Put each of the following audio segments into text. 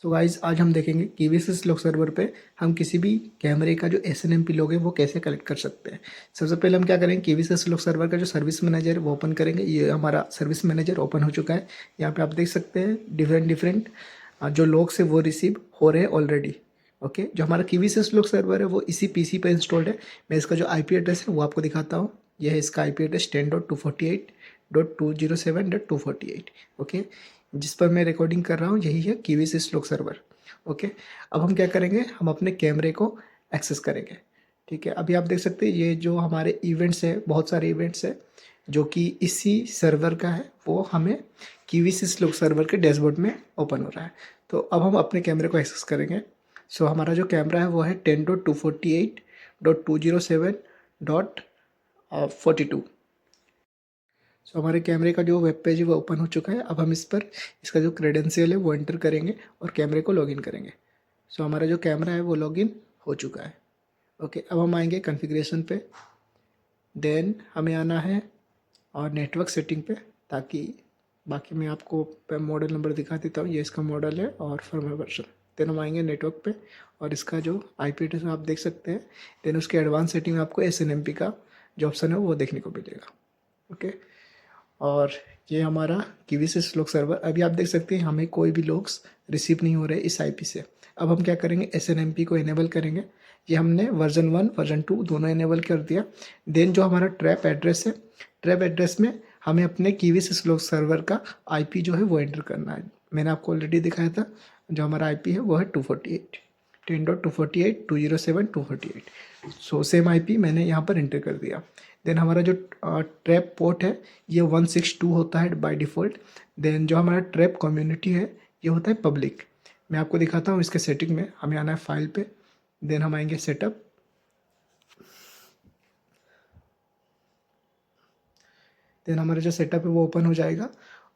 So guys आज हम देखेंगे KVSS लॉग सर्वर पे हम किसी भी कैमरे का जो SNMP लॉग है वो कैसे कलेक्ट कर सकते हैं। सबसे पहले हम क्या करेंगे, KVSS लॉग सर्वर का जो सर्विस मैनेजर है वो ओपन करेंगे। ये हमारा सर्विस मैनेजर ओपन हो चुका है। यहाँ पे आप देख सकते हैं डिफरेंट जो लॉग्स है वो रिसीव हो रहे हैं ऑलरेडी। ओके, जो हमारा KVSS लॉग सर्वर है वो इसी PC पे इंस्टॉल्ड है। मैं इसका जो IP एड्रेस है वो आपको दिखाता हूँ। यह है इसका IP एड्रेस 10.248.207.248। ओके, जिस पर मैं रिकॉर्डिंग कर रहा हूँ यही है KVSS लॉग सर्वर। ओके, अब हम क्या करेंगे, हम अपने कैमरे को एक्सेस करेंगे। ठीक है, अभी आप देख सकते हैं ये जो हमारे इवेंट्स है, बहुत सारे इवेंट्स है जो कि इसी सर्वर का है, वो हमें KVSS लॉग सर्वर के डैशबोर्ड में ओपन हो रहा है। तो अब हम अपने कैमरे को एक्सेस करेंगे। सो हमारा जो कैमरा है वो है 10.248.207.42। सो हमारे कैमरे का जो वेब पेज है वो ओपन हो चुका है। अब हम इस पर इसका जो क्रेडेंशियल है वो एंटर करेंगे और कैमरे को लॉगिन करेंगे। सो हमारा जो कैमरा है वो लॉगिन हो चुका है। ओके, अब हम आएंगे कॉन्फ़िगरेशन पे। देन हमें आना है और नेटवर्क सेटिंग पे, ताकि बाकी मैं आपको मॉडल नंबर दिखा देता हूँ। ये इसका मॉडल है और फर्मवेयर वर्जन। देन हम आएंगे नेटवर्क पे और इसका जो IP एड्रेस आप देख सकते हैं। देन उसके एडवांस सेटिंग में आपको SNMP का जो ऑप्शन है वो देखने को मिलेगा। ओके, और ये हमारा KVSS लॉग सर्वर। अभी आप देख सकते हैं हमें कोई भी लॉग्स रिसीव नहीं हो रहे इस IP से। अब हम क्या करेंगे, SNMP को इनेबल करेंगे। ये हमने वर्जन 1 वर्जन 2 दोनों इनेबल कर दिया। देन जो हमारा ट्रैप एड्रेस है, ट्रैप एड्रेस में हमें अपने KVSS लॉग सर्वर का IP जो है वो एंटर करना है। मैंने आपको ऑलरेडी दिखाया था, जो हमारा IP है वो है 248 10.248.207.248। सो सेम IP मैंने यहाँ पर एंटर कर दिया। देन हमारा जो ट्रैप पोर्ट है ये 162 होता है बाय डिफ़ॉल्ट। देन जो हमारा ट्रैप कम्युनिटी है ये होता है पब्लिक। मैं आपको दिखाता हूँ इसके सेटिंग में। हमें आना है फाइल पे, देन हम आएंगे सेटअप। देन हमारा जो सेटअप है वो ओपन हो जाएगा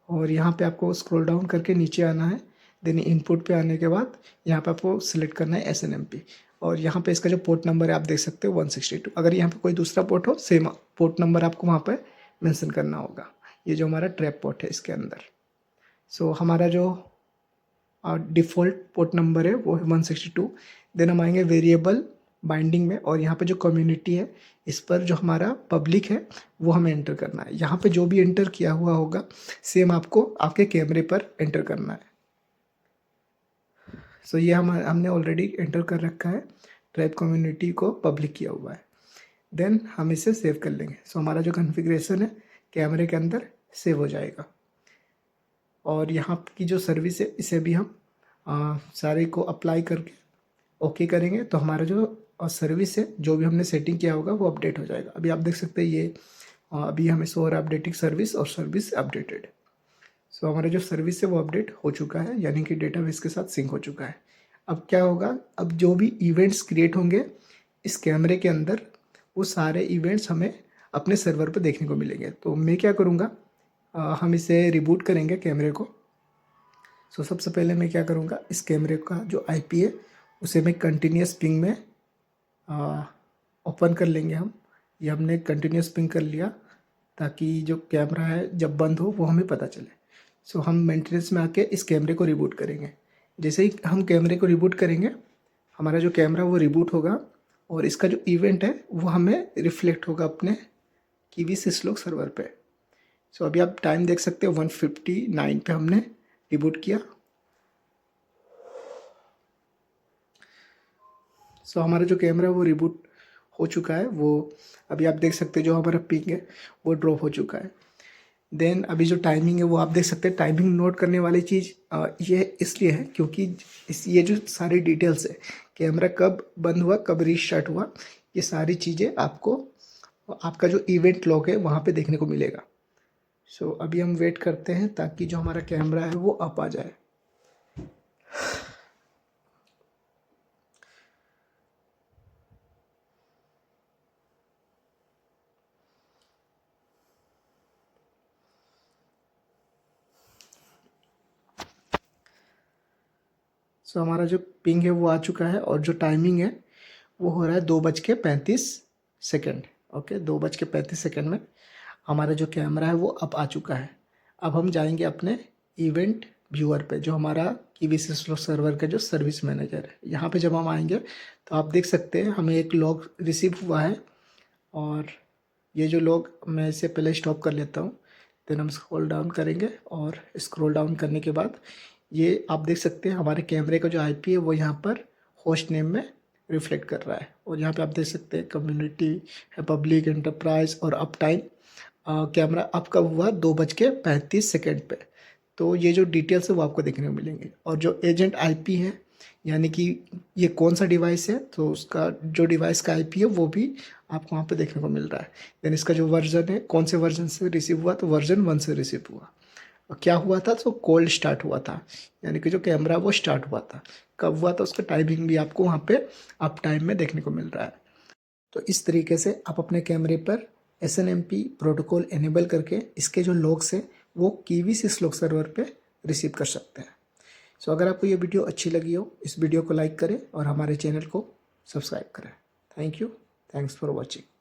और यहाँ पे आपको स्क्रॉल डाउन करके नीचे आना है। देन इनपुट पे आने के बाद यहाँ पे आपको सिलेक्ट करना है SNMP और यहाँ पे इसका जो पोर्ट नंबर है आप देख सकते हो 162। अगर यहाँ पे कोई दूसरा पोर्ट हो, सेम पोर्ट नंबर आपको वहाँ पे मेंशन करना होगा। ये जो हमारा ट्रैप पोर्ट है इसके अंदर। सो हमारा जो डिफ़ॉल्ट पोर्ट नंबर है वो है 162। देन हम आएंगे वेरिएबल बाइंडिंग में और यहाँ पे जो कम्युनिटी है इस पर जो हमारा पब्लिक है वो हमें एंटर करना है। यहाँ पे जो भी एंटर किया हुआ होगा सेम आपको आपके कैमरे पर एंटर करना है। सो ये हमने ऑलरेडी एंटर कर रखा है, ट्राइब कम्युनिटी को पब्लिक किया हुआ है। देन हम इसे सेव कर लेंगे। सो हमारा जो कॉन्फ़िगरेशन है कैमरे के अंदर सेव हो जाएगा। और यहाँ की जो सर्विस है इसे भी हम सारे को अप्लाई करके ओके करेंगे तो हमारा जो सर्विस है, जो भी हमने सेटिंग किया होगा वो अपडेट हो जाएगा। अभी आप देख सकते हैं ये अभी हमें शो हो रहा है अपडेटिंग सर्विस और सर्विस अपडेटेड। सो हमारा जो सर्विस है वो अपडेट हो चुका है, यानी कि डेटाबेस के साथ सिंक हो चुका है। अब क्या होगा, अब जो भी इवेंट्स क्रिएट होंगे इस कैमरे के अंदर वो सारे इवेंट्स हमें अपने सर्वर पर देखने को मिलेंगे। तो मैं क्या करूँगा, हम इसे रिबूट करेंगे कैमरे को। सो सबसे पहले मैं क्या करूँगा, इस कैमरे का जो IP है उसे मैं कंटिन्यूस पिंग में ओपन कर लेंगे हम। ये हमने कंटिन्यूस पिंग कर लिया ताकि जो कैमरा है जब बंद हो वो हमें पता चले। सो हम मेंटेनेंस में आके इस कैमरे को रिबूट करेंगे। जैसे ही हम कैमरे को रिबूट करेंगे हमारा जो कैमरा वो रिबूट होगा और इसका जो इवेंट है वो हमें रिफ्लेक्ट होगा अपने KVSS लॉग सर्वर पे। सो अभी आप टाइम देख सकते हो 1:59 पे हमने रिबूट किया। सो हमारा जो कैमरा है वो रिबूट हो चुका है। वो अभी आप देख सकते हैं जो हमारा पिंग है वो ड्रॉप हो चुका है। देन अभी जो टाइमिंग है वो आप देख सकते हैं। टाइमिंग नोट करने वाली चीज़ ये इसलिए है क्योंकि ये जो सारी डिटेल्स है, कैमरा कब बंद हुआ, कब रीस्टार्ट हुआ, ये सारी चीज़ें आपको आपका जो इवेंट लॉग है वहाँ पे देखने को मिलेगा। सो अभी हम वेट करते हैं ताकि जो हमारा कैमरा है वो अप आ जाए। सो हमारा जो पिंग है वो आ चुका है और जो टाइमिंग है वो हो रहा है 2:35। ओके, 2:35 में हमारा जो कैमरा है वो अब आ चुका है। अब हम जाएंगे अपने इवेंट व्यूअर पे, जो हमारा कीवी स्लॉक सर्वर का जो सर्विस मैनेजर है। यहाँ पे जब हम आएंगे तो आप देख सकते हैं हमें एक लॉग रिसीव हुआ है, और ये जो लॉग मैं इसे पहले स्टॉप कर लेता हूँ। देन हम स्क्रॉल डाउन करेंगे, और स्क्रॉल डाउन करने के बाद ये आप देख सकते हैं हमारे कैमरे का जो आईपी है वो यहाँ पर होस्ट नेम में रिफ्लेक्ट कर रहा है। और यहाँ पे आप देख सकते हैं कम्युनिटी है, पब्लिक, एंटरप्राइज और अप टाइम। कैमरा अप कब हुआ 2:35 पे। तो ये जो डिटेल्स है वो आपको देखने को मिलेंगे। और जो एजेंट आईपी है, यानी कि ये कौन सा डिवाइस है, तो उसका जो डिवाइस का आईपी है वो भी आपको वहाँ पे देखने को मिल रहा है। देन इसका जो वर्जन है, कौन से वर्जन से रिसीव हुआ, तो वर्जन 1 से रिसीव हुआ। और क्या हुआ था, तो कोल्ड स्टार्ट हुआ था, यानी कि जो कैमरा वो स्टार्ट हुआ था। कब हुआ था उसका टाइमिंग भी आपको वहाँ पे अप टाइम में देखने को मिल रहा है। तो इस तरीके से आप अपने कैमरे पर SNMP प्रोटोकॉल एनेबल करके इसके जो लॉग्स हैं वो कीवी सिस्लॉक सर्वर पे रिसीव कर सकते हैं। सो अगर आपको ये वीडियो अच्छी लगी हो, इस वीडियो को लाइक करें और हमारे चैनल को सब्सक्राइब करें। Thank you, thanks for watching.